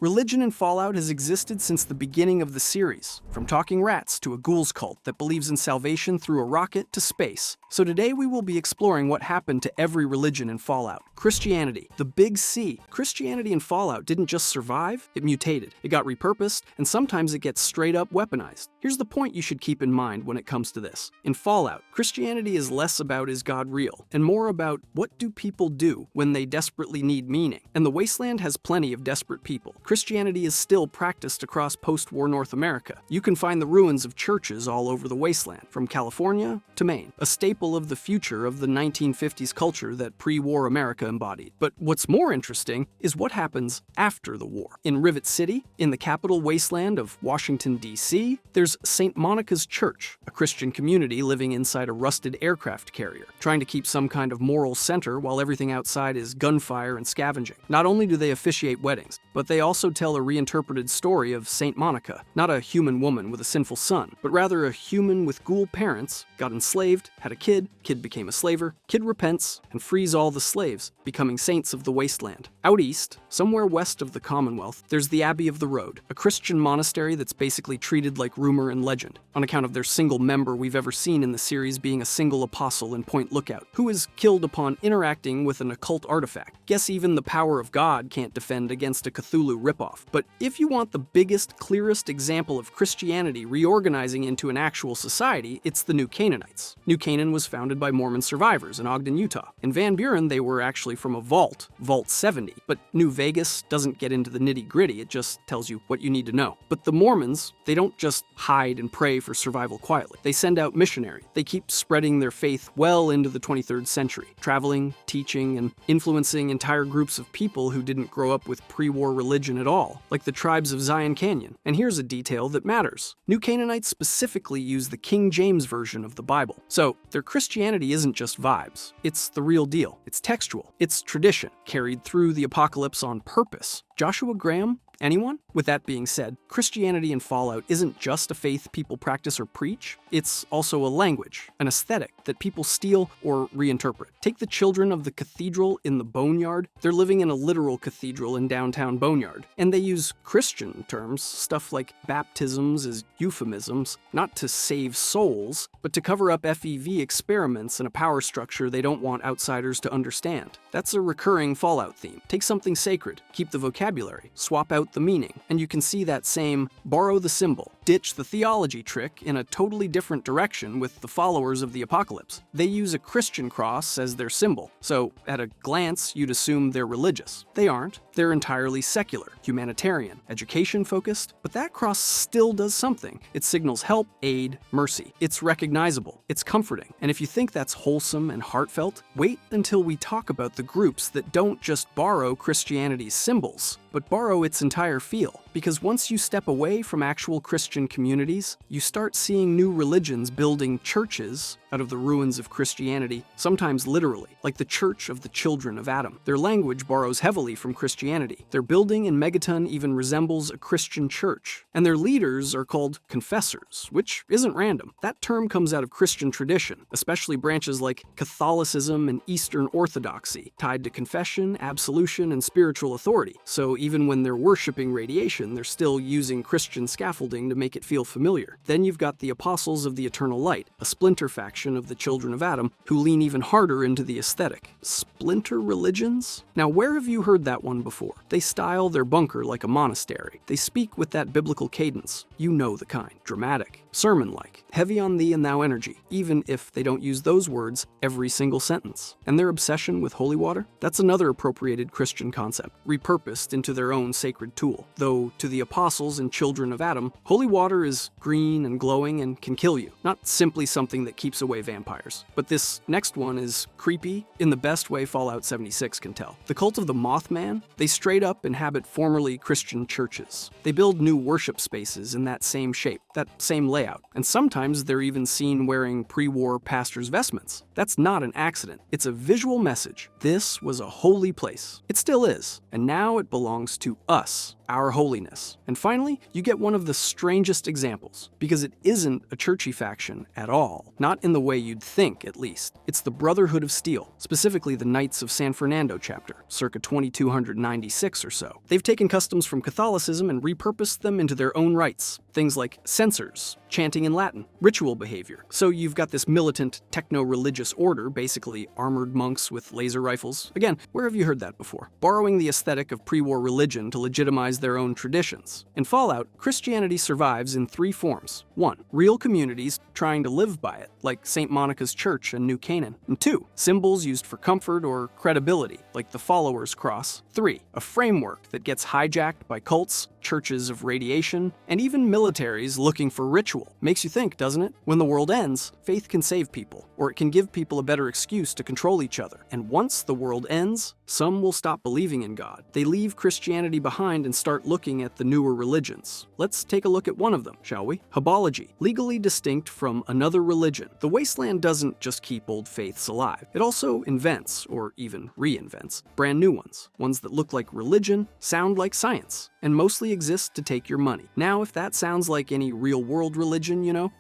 Religion in Fallout has existed since the beginning of the series, from talking rats to a ghouls cult that believes in salvation through a rocket to space. So today we will be exploring what happened to every religion in Fallout. Christianity, the big C. Christianity in Fallout didn't just survive, it mutated. It got repurposed, and sometimes it gets straight up weaponized. Here's the point you should keep in mind when it comes to this. In Fallout, Christianity is less about is God real, and more about what do people do when they desperately need meaning. And the Wasteland has plenty of desperate people. Christianity is still practiced across post-war North America. You can find the ruins of churches all over the Wasteland, from California to Maine, a staple of the future of the 1950s culture that pre-war America embodied. But what's more interesting is what happens after the war. In Rivet City, in the capital wasteland of Washington, D.C., there's St. Monica's Church, a Christian community living inside a rusted aircraft carrier, trying to keep some kind of moral center while everything outside is gunfire and scavenging. Not only do they officiate weddings, but they also tell a reinterpreted story of St. Monica, not a human woman with a sinful son, but rather a human with ghoul parents, got enslaved, had a kid became a slaver, kid repents, and frees all the slaves, becoming saints of the wasteland. Out east, somewhere west of the Commonwealth, there's the Abbey of the Road, a Christian monastery that's basically treated like rumor and legend, on account of their single member we've ever seen in the series being a single apostle in Point Lookout, who is killed upon interacting with an occult artifact. Guess even the power of God can't defend against a Cthulhu ripoff. But if you want the biggest, clearest example of Christianity reorganizing into an actual society, it's the New Canaanites. New Canaan was founded by Mormon survivors in Ogden, Utah. In Van Buren, they were actually from a vault, Vault 70. But New Vegas doesn't get into the nitty-gritty, it just tells you what you need to know. But the Mormons, they don't just hide and pray for survival quietly. They send out missionaries. They keep spreading their faith well into the 23rd century, traveling, teaching, and influencing entire groups of people who didn't grow up with pre-war religion at all, like the tribes of Zion Canyon. And here's a detail that matters. New Canaanites specifically use the King James Version of the Bible. So their Christianity isn't just vibes. It's the real deal. It's textual. It's tradition, carried through the apocalypse on purpose. Joshua Graham? Anyone? With that being said, Christianity in Fallout isn't just a faith people practice or preach, it's also a language, an aesthetic that people steal or reinterpret. Take the children of the cathedral in the Boneyard. They're living in a literal cathedral in downtown Boneyard, and they use Christian terms, stuff like baptisms as euphemisms, not to save souls, but to cover up FEV experiments in a power structure they don't want outsiders to understand. That's a recurring Fallout theme. Take something sacred, keep the vocabulary, swap out the meaning, and you can see that same borrow the symbol, ditch the theology trick in a totally different direction with the followers of the apocalypse. They use a Christian cross as their symbol, so at a glance you'd assume they're religious. They aren't. They're entirely secular, humanitarian, education-focused, but that cross still does something. It signals help, aid, mercy. It's recognizable. It's comforting. And if you think that's wholesome and heartfelt, wait until we talk about the groups that don't just borrow Christianity's symbols, but borrow its entire feel. Because once you step away from actual Christian communities, you start seeing new religions building churches out of the ruins of Christianity, sometimes literally, like the Church of the Children of Adam. Their language borrows heavily from Christianity. Their building in Megaton even resembles a Christian church. And their leaders are called confessors, which isn't random. That term comes out of Christian tradition, especially branches like Catholicism and Eastern Orthodoxy, tied to confession, absolution, and spiritual authority. So even when they're worshiping radiation, they're still using Christian scaffolding to make it feel familiar. Then you've got the Apostles of the Eternal Light, a splinter faction of the Children of Adam, who lean even harder into the aesthetic. Splinter religions? Now, where have you heard that one before? They style their bunker like a monastery. They speak with that biblical cadence. You know the kind. Dramatic, sermon-like, heavy on thee and thou energy, even if they don't use those words every single sentence. And their obsession with holy water? That's another appropriated Christian concept, repurposed into their own sacred tool. Though, to the Apostles and Children of Adam, holy water is green and glowing and can kill you, not simply something that keeps away vampires. But this next one is creepy in the best way Fallout 76 can tell. The cult of the Mothman? They straight up inhabit formerly Christian churches. They build new worship spaces in that same shape, that same layout. layout, and sometimes they're even seen wearing pre-war pastor's vestments. That's not an accident. It's a visual message. This was a holy place. It still is, and now it belongs to us, our holiness. And finally, you get one of the strangest examples, because it isn't a churchy faction at all. Not in the way you'd think, at least. It's the Brotherhood of Steel, specifically the Knights of San Fernando chapter, circa 2296 or so. They've taken customs from Catholicism and repurposed them into their own rites. Things like censers, chanting in Latin, ritual behavior. So you've got this militant, techno-religious order, basically armored monks with laser rifles. Again, where have you heard that before? Borrowing the aesthetic of pre-war religion to legitimize their own traditions. In Fallout, Christianity survives in three forms. 1. Real communities trying to live by it, like St. Monica's Church in New Canaan. And 2. Symbols used for comfort or credibility, like the Follower's Cross. 3. A framework that gets hijacked by cults, churches of radiation, and even militaries looking for ritual. Makes you think, doesn't it? When the world ends, faith can save people, or it can give people a better excuse to control each other. And once the world ends, some will stop believing in God. They leave Christianity behind and start looking at the newer religions. Let's take a look at one of them, shall we? Habology, legally distinct from another religion. The Wasteland doesn't just keep old faiths alive. It also invents, or even reinvents, brand new ones that look like religion, sound like science, and mostly exist to take your money. Now, if that sounds like any real-world religion,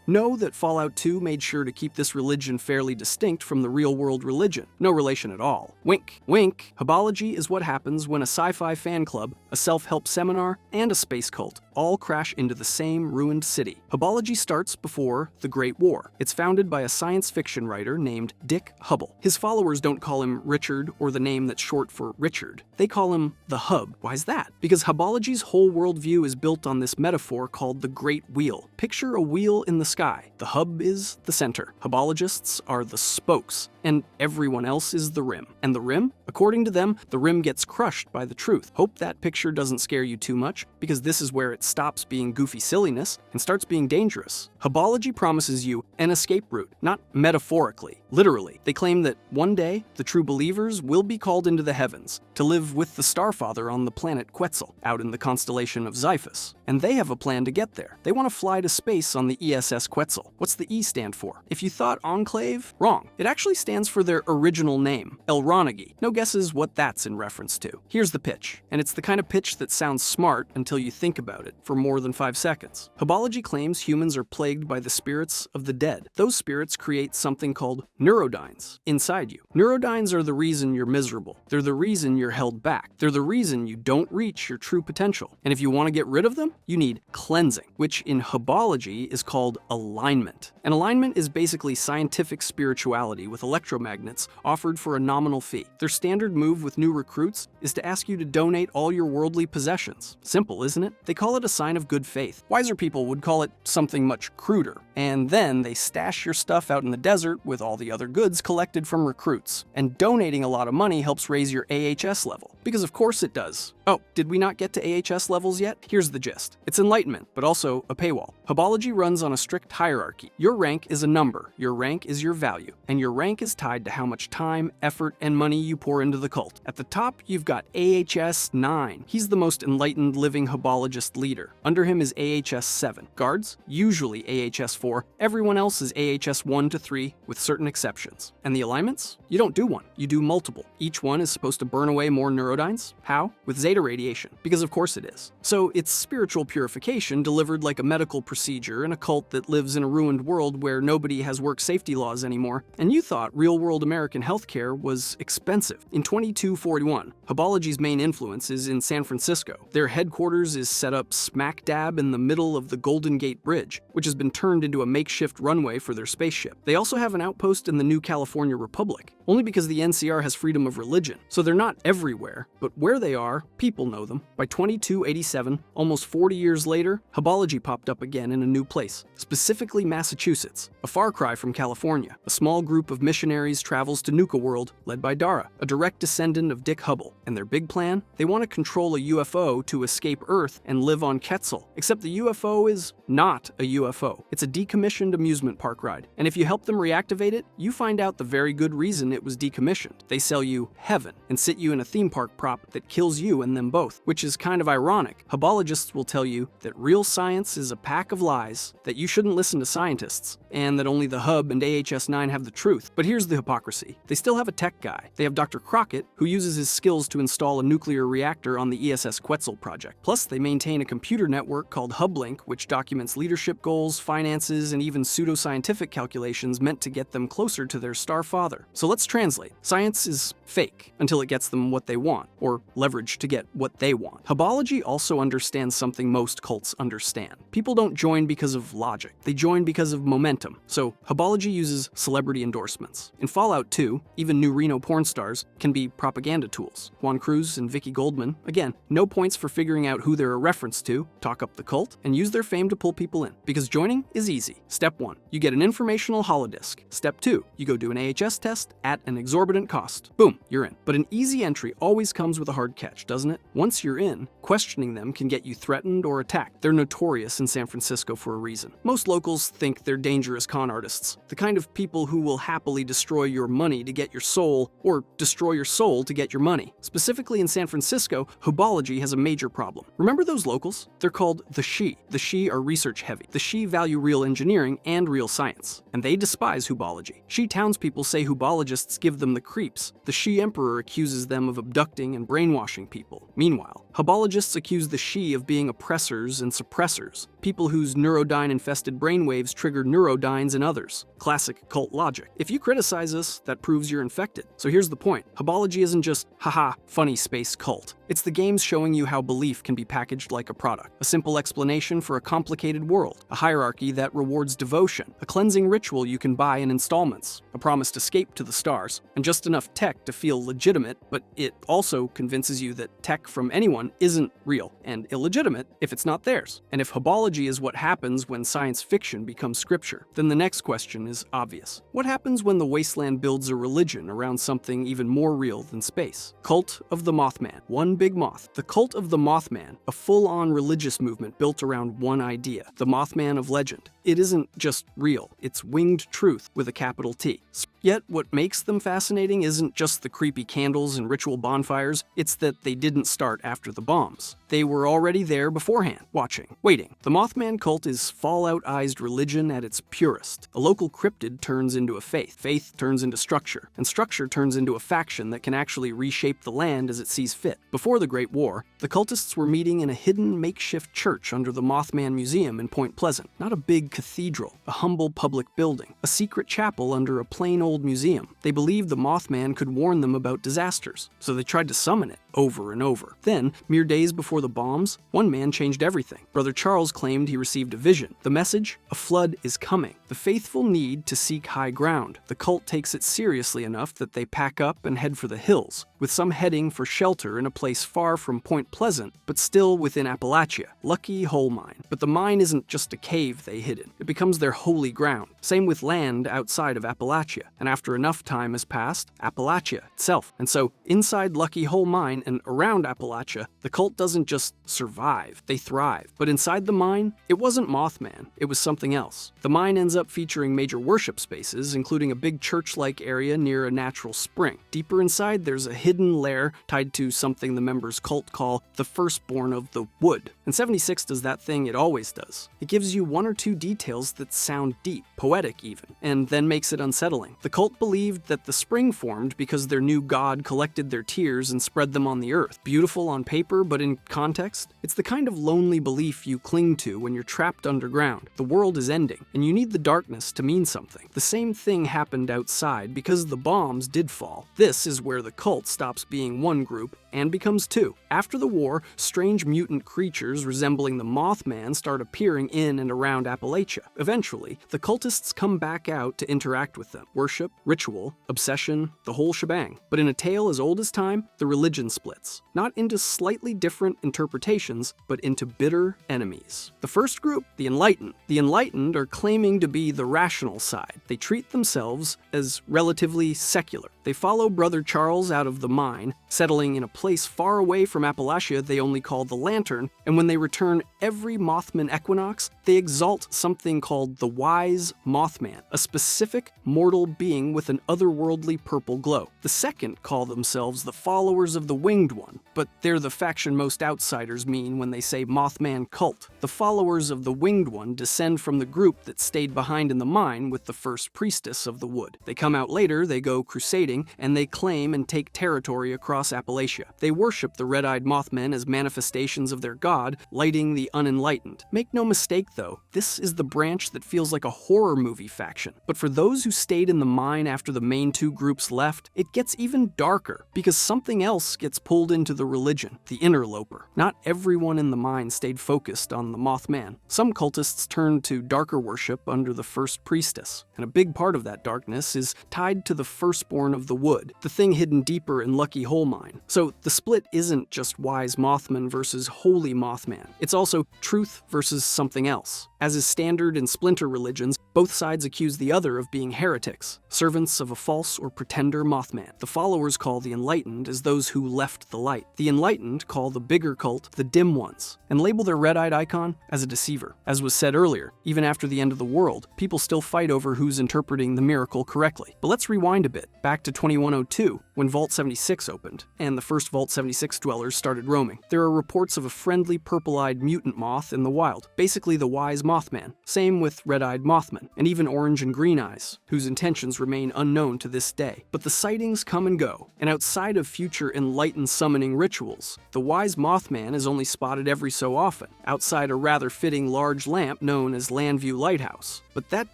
know that Fallout 2 made sure to keep this religion fairly distinct from the real-world religion. No relation at all. Wink. Wink. Habology is what happens when a sci-fi fan club, a self-help seminar, and a space cult all crash into the same ruined city. Habology starts before the Great War. It's founded by a science fiction writer named Dick Hubble. His followers don't call him Richard or the name that's short for Richard. They call him the Hub. Why's that? Because Habology's whole worldview is built on this metaphor called the Great Wheel. Picture a wheel in the sky. The hub is the center. Habologists are the spokes, and everyone else is the rim. And the rim? According to them, the rim gets crushed by the truth. Hope that picture doesn't scare you too much, because this is where it stops being goofy silliness and starts being dangerous. Habology promises you an escape route, not metaphorically, literally. They claim that one day, the true believers will be called into the heavens to live with the Starfather on the planet Quetzal, out in the constellation of Xiphus. And they have a plan to get there. They want to fly to space on the ESS Quetzal. What's the E stand for? If you thought Enclave, wrong. It actually stands for their original name, Elronagi. No guesses what that's in reference to. Here's the pitch, and it's the kind of pitch that sounds smart until you think about it for more than 5 seconds. Habology claims humans are plagued by the spirits of the dead. Those spirits create something called neurodynes inside you. Neurodynes are the reason you're miserable. They're the reason you're held back. They're the reason you don't reach your true potential. And if you want to get rid of them, you need cleansing, which in Habology is called alignment. And alignment is basically scientific spirituality with electromagnets offered for a nominal fee. Their standard move with new recruits is to ask you to donate all your worldly possessions. Simple, isn't it? They call it a sign of good faith. Wiser people would call it something much cruder. And then they stash your stuff out in the desert with all the other goods collected from recruits. And donating a lot of money helps raise your AHS level. Because of course it does. Oh, did we not get to AHS levels yet? Here's the gist. It's enlightenment, but also a paywall. Habology runs on a strict hierarchy. Your rank is a number. Your rank is your value. And your rank is tied to how much time, effort, and money you pour into the cult. At the top, you've got AHS 9. He's the most enlightened living Habologist leader. Under him is AHS 7. Guards? Usually AHS 4. Everyone else is AHS 1 to 3, with certain exceptions. And the alignments? You don't do one. You do multiple. Each one is supposed to burn away more neurodynes. How? With zeta radiation. Because of course it is. So it's spiritual purification delivered like a medical procedure in a cult that lives in a ruined world where nobody has work safety laws anymore. And you thought real-world American healthcare was expensive. In 2241, Habology's main influence is in San Francisco. Their headquarters is set up smack dab in the middle of the Golden Gate Bridge, which has been turned into a makeshift runway for their spaceship. They also have an outpost in the New California Republic, only because the NCR has freedom of religion. So they're not everywhere, but where they are, people know them. By 2287, almost 40 years later, Habology popped up again in a new place, specifically Massachusetts, a far cry from California. A small group of missionaries travels to Nuka World, led by Dara, a direct descendant of Dick Hubble. And their big plan? They want to control a UFO to escape Earth and live on Quetzal. Except the UFO is not a UFO. It's a decommissioned amusement park ride. And if you help them reactivate it, you find out the very good reason reason it was decommissioned. They sell you heaven and sit you in a theme park prop that kills you and them both, which is kind of ironic. Hubologists will tell you that real science is a pack of lies, that you shouldn't listen to scientists, and that only the Hub and AHS-9 have the truth. But here's the hypocrisy. They still have a tech guy. They have Dr. Crockett, who uses his skills to install a nuclear reactor on the ESS Quetzal project. Plus, they maintain a computer network called HubLink, which documents leadership goals, finances, and even pseudoscientific calculations meant to get them closer to their star father. So let's translate. Science is fake until it gets them what they want, or leverage to get what they want. Hubology also understands something most cults understand. People don't join because of logic. They join because of momentum. So Hubology uses celebrity endorsements. In Fallout 2, even new Reno porn stars can be propaganda tools. Juan Cruz and Vicky Goldman, again, no points for figuring out who they're a reference to, talk up the cult, and use their fame to pull people in. Because joining is easy. Step 1, you get an informational holodisk. Step 2, you go do an AHS test at an exorbitant cost. Boom, you're in. But an easy entry always comes with a hard catch, doesn't it? Once you're in, questioning them can get you threatened or attacked. They're notorious in San Francisco for a reason. Most locals think they're dangerous con artists, the kind of people who will happily destroy your money to get your soul, or destroy your soul to get your money. Specifically in San Francisco, Hubology has a major problem. Remember those locals? They're called the Shi. The Shi are research heavy. The Shi value real engineering and real science, and they despise Hubology. Shi townspeople say Hubologists give them the creeps. The Shi emperor accuses them of abducting and brainwashing people. Meanwhile, Hubologists accuse the Shi of being oppressors and suppressors, people whose neurodyne-infested brainwaves trigger neurodynes in others. Classic cult logic. If you criticize us, that proves you're infected. So here's the point. Hubology isn't just, haha, funny space cult. It's the games showing you how belief can be packaged like a product. A simple explanation for a complicated world. A hierarchy that rewards devotion. A cleansing ritual you can buy in installments. A promised escape to the stars. And just enough tech to feel legitimate, but it also convinces you that tech from anyone isn't real and illegitimate if it's not theirs. And if Hubology is what happens when science fiction becomes scripture, then the next question is obvious. What happens when the wasteland builds a religion around something even more real than space? Cult of the Mothman. One big moth. The Cult of the Mothman, a full-on religious movement built around one idea, the Mothman of legend. It isn't just real, it's winged truth with a capital T. Yet, what makes them fascinating isn't just the creepy candles and ritual bonfires, it's that they didn't start after the bombs. They were already there beforehand, watching, waiting. The Mothman cult is Fallout-ized religion at its purest. A local cryptid turns into a faith, faith turns into structure, and structure turns into a faction that can actually reshape the land as it sees fit. Before the Great War, the cultists were meeting in a hidden makeshift church under the Mothman Museum in Point Pleasant. Not a big cathedral, a humble public building, a secret chapel under a plain old museum. They believed the Mothman could warn them about disasters, so they tried to summon it over and over. Then, mere days before the bombs, one man changed everything. Brother Charles claimed he received a vision. The message? A flood is coming. The faithful need to seek high ground. The cult takes it seriously enough that they pack up and head for the hills, with some heading for shelter in a place far from Point Pleasant, but still within Appalachia. Lucky Hole Mine. But the mine isn't just a cave they hid in. It becomes their holy ground. Same with land outside of Appalachia. And after enough time has passed, Appalachia itself. And so, inside Lucky Hole Mine and around Appalachia, the cult doesn't just survive, they thrive. But inside the mine, it wasn't Mothman, it was something else. The mine ends up featuring major worship spaces, including a big church-like area near a natural spring. Deeper inside, there's a hidden lair tied to something the members' cult call the firstborn of the wood. And 76 does that thing it always does. It gives you one or two details that sound deep, poetic even, and then makes it unsettling. The cult believed that the spring formed because their new god collected their tears and spread them on the earth. Beautiful on paper, but in context, it's the kind of lonely belief you cling to when you're trapped underground. The world is ending, and you need the darkness to mean something. The same thing happened outside because the bombs did fall. This is where the cult stops being one group and becomes two. After the war, strange mutant creatures resembling the Mothman start appearing in and around Appalachia. Eventually, the cultists come back out to interact with them. Worship, ritual, obsession, the whole shebang. But in a tale as old as time, the religion splits. Not into slightly different interpretations, but into bitter enemies. The first group, the Enlightened. The Enlightened are claiming to be the rational side. They treat themselves as relatively secular. They follow Brother Charles out of the mine, settling in a place far away from Appalachia they only call the Lantern, and when they return every Mothman equinox, they exalt something called the Wise Mothman, a specific mortal being with an otherworldly purple glow. The second call themselves the followers of the Winged One, but they're the faction most outsiders mean when they say Mothman cult. The followers of the Winged One descend from the group that stayed behind in the mine with the first priestess of the wood. They come out later, they go crusading, and they claim and take territory across Appalachia. They worship the red-eyed Mothmen as manifestations of their god, lighting the unenlightened. Make no mistake though, this is the branch that feels like a horror movie faction. But for those who stayed in the mine after the main two groups left, it gets even darker, because something else gets pulled into the religion, the interloper. Not everyone in the mine stayed focused on the Mothman. Some cultists turned to darker worship under the first priestess, and a big part of that darkness is tied to the firstborn of the wood, the thing hidden deeper in Lucky Hole Mine. So the split isn't just Wise Mothman versus Holy Mothman, it's also truth versus something else. As is standard in splinter religions, both sides accuse the other of being heretics, servants of a false or pretender Mothman. The followers call the enlightened as those who left the light. The enlightened call the bigger cult the dim ones, and label their red-eyed icon as a deceiver. As was said earlier, even after the end of the world, people still fight over who's interpreting the miracle correctly. But let's rewind a bit, back to 2102, when Vault 76 opened, and the first Vault 76 dwellers started roaming. There are reports of a friendly purple-eyed mutant moth in the wild, basically the Wise Mothman. Same with red-eyed Mothman, and even orange and green eyes, whose intentions remain unknown to this day. But the sightings come and go, and outside of future enlightened summoning rituals, the Wise Mothman is only spotted every so often, outside a rather fitting large lamp known as Landview Lighthouse. But that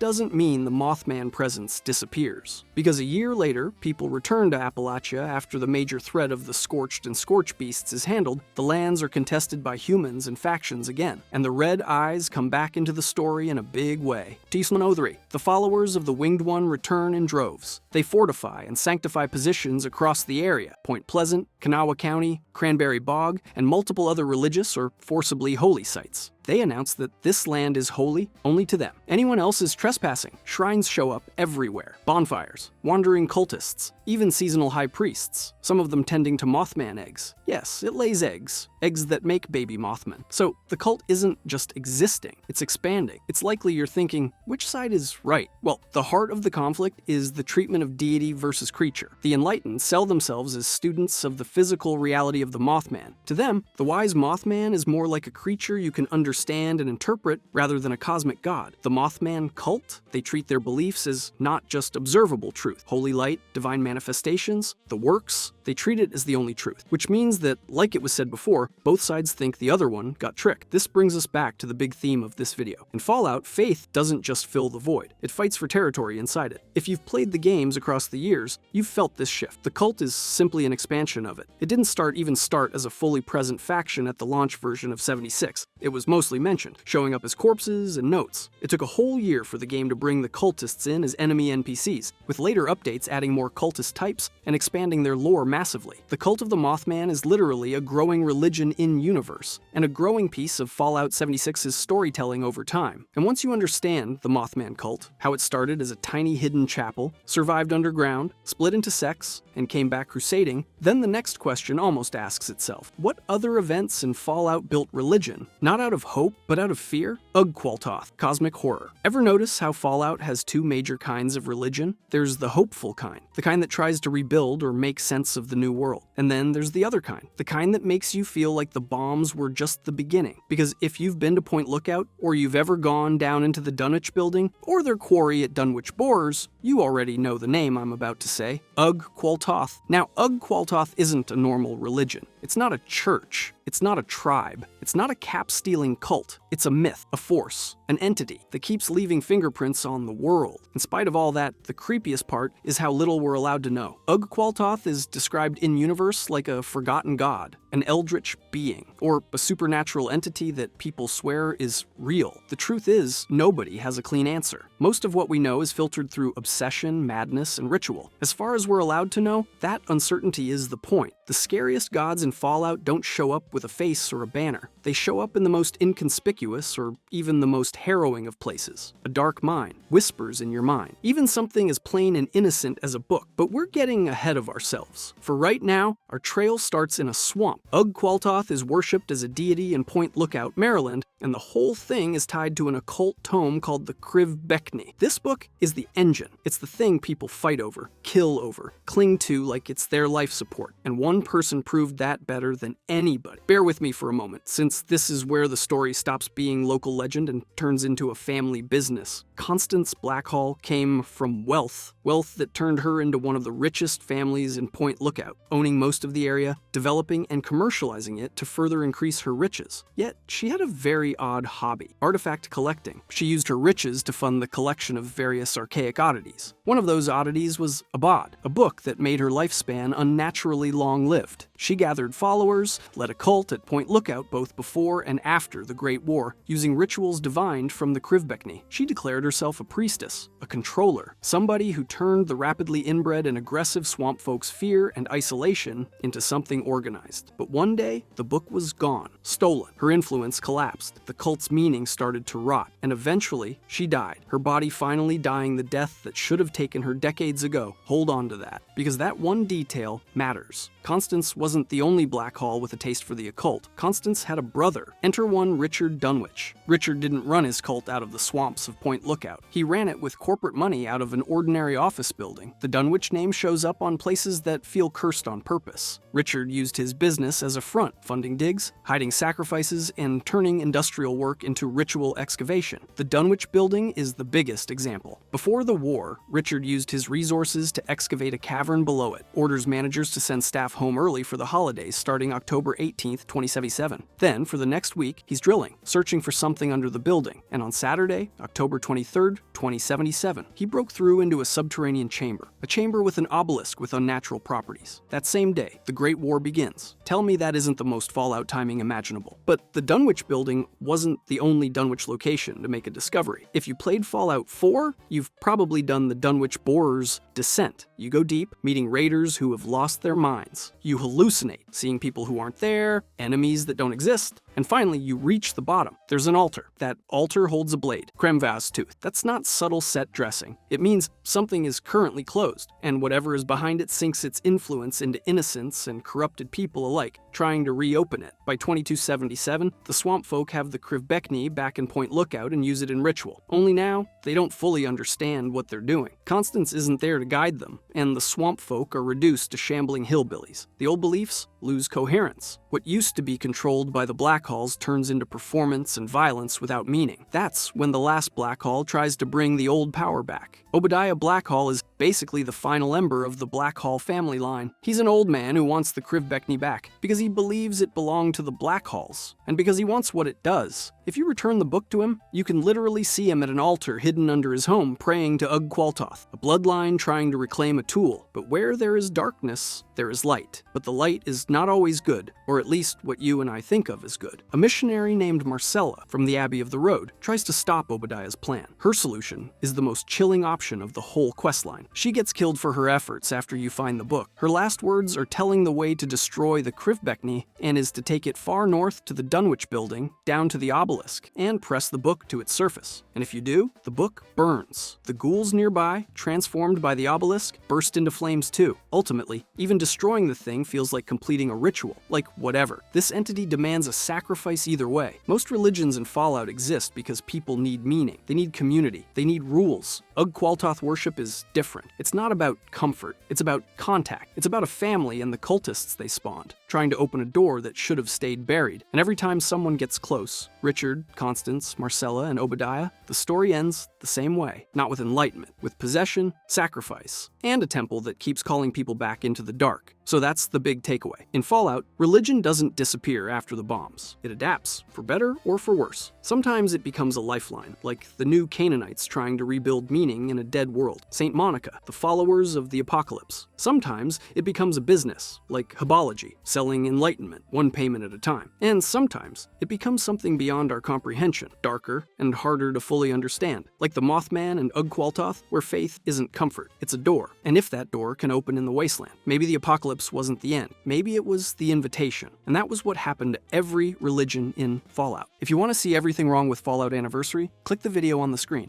doesn't mean the Mothman presence disappears, because a year later, people return to Appalachia after the major threat of the Scorched and Scorch Beasts is handled. The lands are contested by humans and factions again, and the Red Eyes come back into the story in a big way. T-103, the followers of the Winged One return in droves. They fortify and sanctify positions across the area, Point Pleasant, Kanawha County, Cranberry Bog, and multiple other religious or forcibly holy sites. They announce that this land is holy only to them. Anyone else is trespassing. Shrines show up everywhere. Bonfires, wandering cultists, even seasonal high priests, some of them tending to Mothman eggs. Yes, it lays eggs. Eggs that make baby Mothman. So the cult isn't just existing, it's expanding. It's likely you're thinking, which side is right? Well, the heart of the conflict is the treatment of deity versus creature. The enlightened sell themselves as students of the physical reality of the Mothman. To them, the Wise Mothman is more like a creature you can understand and interpret rather than a cosmic god. The Mothman cult, they treat their beliefs as not just observable truth. Holy light, divine manifestations, the works, they treat it as the only truth. Which means that, like it was said before, both sides think the other one got tricked. This brings us back to the big theme of this video. In Fallout, faith doesn't just fill the void. It fights for territory inside it. If you've played the games across the years, you've felt this shift. The cult is simply an expansion of it. It didn't even start as a fully present faction at the launch version of 76. It was mostly mentioned, showing up as corpses and notes. It took a whole year for the game to bring the cultists in as enemy NPCs, with later updates adding more cultist types and expanding their lore massively. The cult of the Mothman is literally a growing religion in-universe, and a growing piece of Fallout 76's storytelling over time. And once you understand the Mothman cult, how it started as a tiny hidden chapel, survived underground, split into sects, and came back crusading, then the next question almost asks itself, what other events in Fallout built religion, not out of hope, but out of fear? Ugg-Qualtoth, cosmic horror. Ever notice how Fallout has two major kinds of religion? There's the hopeful kind, the kind that tries to rebuild or make sense of the new world. And then there's the other kind, the kind that makes you feel like the bombs were just the beginning. Because if you've been to Point Lookout, or you've ever gone down into the Dunwich building, or their quarry at Dunwich Borers, you already know the name I'm about to say, Ugg-Qualtoth. Now, Ugg-Qualtoth isn't a normal religion. It's not a church. It's not a tribe. It's not a cap-stealing cult. It's a myth, a force, an entity that keeps leaving fingerprints on the world. In spite of all that, the creepiest part is how little we're allowed to know. Ugg-Qualtoth is described in-universe like a forgotten god, an eldritch being, or a supernatural entity that people swear is real. The truth is, nobody has a clean answer. Most of what we know is filtered through obsession, madness, and ritual. As far as we're allowed to know, that uncertainty is the point. The scariest gods in in Fallout don't show up with a face or a banner. They show up in the most inconspicuous or even the most harrowing of places. A dark mine, whispers in your mind, even something as plain and innocent as a book. But we're getting ahead of ourselves. For right now, our trail starts in a swamp. Ugg-Qualtoth is worshipped as a deity in Point Lookout, Maryland, and the whole thing is tied to an occult tome called the Krivbekni. This book is the engine. It's the thing people fight over, kill over, cling to like it's their life support. And one person proved that better than anybody. Bear with me for a moment, since this is where the story stops being local legend and turns into a family business. Constance Blackhall came from wealth that turned her into one of the richest families in Point Lookout, owning most of the area, developing and commercializing it to further increase her riches. Yet, she had a very odd hobby, artifact collecting. She used her riches to fund the collection of various archaic oddities. One of those oddities was Abad, a book that made her lifespan unnaturally long-lived. She gathered followers, led a cult at Point Lookout both before and after the Great War, using rituals divined from the Krivbekni. She declared herself a priestess, a controller, somebody who turned the rapidly inbred and aggressive swamp folks' fear and isolation into something organized. But one day, the book was gone, stolen. Her influence collapsed, the cult's meaning started to rot, and eventually, she died, her body finally dying the death that should have taken her decades ago. Hold on to that, because that one detail matters. Constance wasn't the only Blackhall with a taste for the occult. Constance had a brother. Enter one Richard Dunwich. Richard didn't run his cult out of the swamps of Point Lookout. He ran it with corporate money out of an ordinary office building. The Dunwich name shows up on places that feel cursed on purpose. Richard used his business as a front, funding digs, hiding sacrifices, and turning industrial work into ritual excavation. The Dunwich building is the biggest example. Before the war, Richard used his resources to excavate a cavern below it, orders managers to send staff home early for the holidays starting October 18th, 2077. Then, for the next week, he's drilling, searching for something under the building, and on Saturday, October 23rd, 2077, he broke through into a subterranean chamber, a chamber with an obelisk with unnatural properties. That same day, the Great War begins. Tell me that isn't the most Fallout timing imaginable. But the Dunwich building wasn't the only Dunwich location to make a discovery. If you played Fallout 4, you've probably done the Dunwich Borer's Descent. You go deep, meeting raiders who have lost their minds. You hallucinate, seeing people who aren't there, enemies that don't exist, and finally you reach the bottom. There's an altar. That altar holds a blade, Kremvas tooth. That's not subtle set dressing. It means something is currently closed, and whatever is behind it sinks its influence into innocents and corrupted people alike, trying to reopen it. By 2277, the swamp folk have the Krivbekni back in Point Lookout and use it in ritual. Only now, they don't fully understand what they're doing. Constance isn't there to guide them, and the swamp folk are reduced to shambling hillbillies. The old beliefs lose coherence. What used to be controlled by the Blackhalls turns into performance and violence without meaning. That's when the last Blackhall tries to bring the old power back. Obadiah Blackhall is basically the final ember of the Blackhall family line. He's an old man who wants the Krivbekni back because he believes it belonged to the Blackhalls, and because he wants what it does. If you return the book to him, you can literally see him at an altar hidden under his home praying to Ugg-Qualtoth, a bloodline trying to reclaim a tool. But where there is darkness, there is light. But the light is not always good, or at least what you and I think of as good. A missionary named Marcella from the Abbey of the Road tries to stop Obadiah's plan. Her solution is the most chilling option of the whole questline. She gets killed for her efforts after you find the book. Her last words are telling the way to destroy the Krivbekni and is to take it far north to the Dunwich building, down to the obelisk, and press the book to its surface. And if you do, the book burns. The ghouls nearby, transformed by the obelisk, burst into flames too. Ultimately, even destroying the thing feels like completing a ritual. Like whatever. This entity demands a sacrifice either way. Most religions in Fallout exist because people need meaning. They need community. They need rules. Ugg-Qualtoth worship is different. It's not about comfort. It's about contact. It's about a family and the cultists they spawned, trying to open a door that should have stayed buried. And every time someone gets close, Richard, Constance, Marcella, and Obadiah, the story ends the same way. Not with enlightenment, with possession, sacrifice, and a temple that keeps calling people back into the dark. So that's the big takeaway. In Fallout, religion doesn't disappear after the bombs. It adapts, for better or for worse. Sometimes it becomes a lifeline, like the new Canaanites trying to rebuild meaning in a dead world. Saint Monica, the followers of the apocalypse. Sometimes it becomes a business, like Herbology, selling enlightenment, one payment at a time. And sometimes it becomes something beyond our comprehension, darker and harder to fully understand, like the Mothman and Ugg-Qualtoth, where faith isn't comfort, it's a door. door. And if that door can open in the wasteland, maybe the apocalypse wasn't the end. Maybe it was the invitation. And that was what happened to every religion in Fallout. If you want to see everything wrong with Fallout Anniversary, click the video on the screen.